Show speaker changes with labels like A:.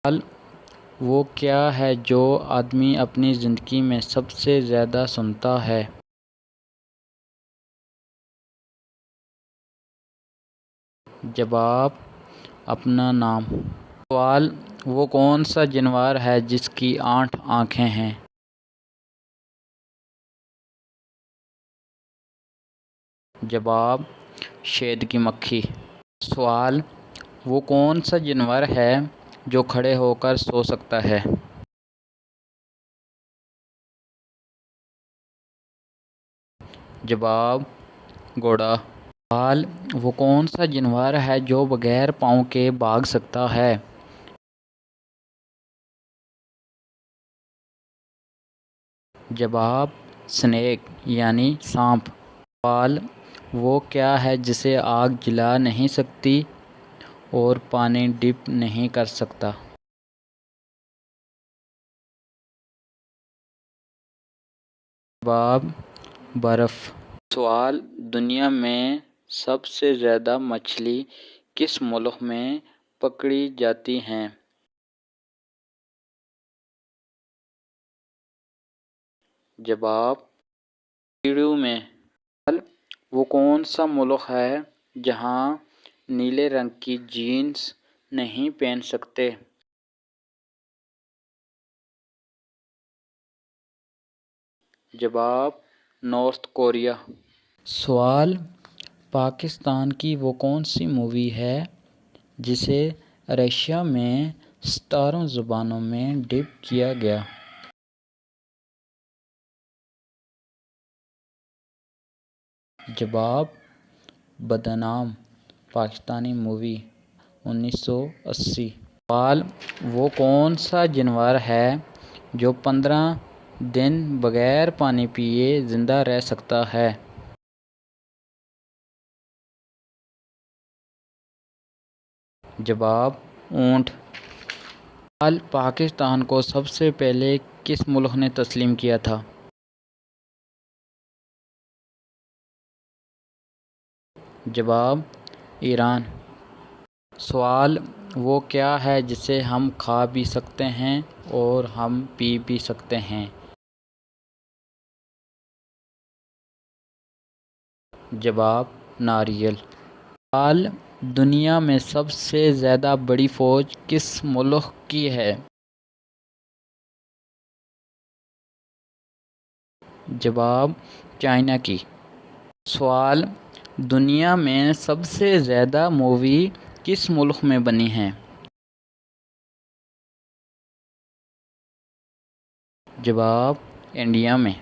A: سوال: وہ کیا ہے جو آدمی اپنی زندگی میں سب سے زیادہ سنتا ہے؟ جواب: اپنا نام۔ سوال: وہ کون سا جانور ہے جس کی 8 آنکھیں ہیں؟ جواب: شہد کی مکھی۔ سوال: وہ کون سا جانور ہے جو کھڑے ہو کر سو سکتا ہے؟ جواب: گھوڑا۔ سوال: وہ کون سا جانور ہے جو بغیر پاؤں کے بھاگ سکتا ہے؟ جواب: سنیک یعنی سانپ۔ سوال: وہ کیا ہے جسے آگ جلا نہیں سکتی اور پانی ڈپ نہیں کر سکتا؟ جواب: برف۔ سوال: دنیا میں سب سے زیادہ مچھلی کس ملک میں پکڑی جاتی ہیں؟ جواب: پیرو میں۔ سوال: وہ کون سا ملک ہے جہاں نیلے رنگ کی جینس نہیں پہن سکتے؟ جواب: نارتھ کوریا۔ سوال: پاکستان کی وہ کون سی مووی ہے جسے رشیا میں 17 زبانوں میں ڈب کیا گیا؟ جواب: بدنام پاکستانی مووی 1980۔ سوال: وہ کون سا جانور ہے جو 15 دن بغیر پانی پیے زندہ رہ سکتا ہے؟ جواب: اونٹ۔ سوال: پاکستان کو سب سے پہلے کس ملک نے تسلیم کیا تھا؟ جواب: ایران۔ سوال: وہ کیا ہے جسے ہم کھا بھی سکتے ہیں اور ہم پی بھی سکتے ہیں؟ جواب: ناریل۔ سوال: دنیا میں سب سے زیادہ بڑی فوج کس ملک کی ہے؟ جواب: چائنا کی۔ سوال: دنیا میں سب سے زیادہ مووی کس ملک میں بنی ہیں؟ جواب: انڈیا میں۔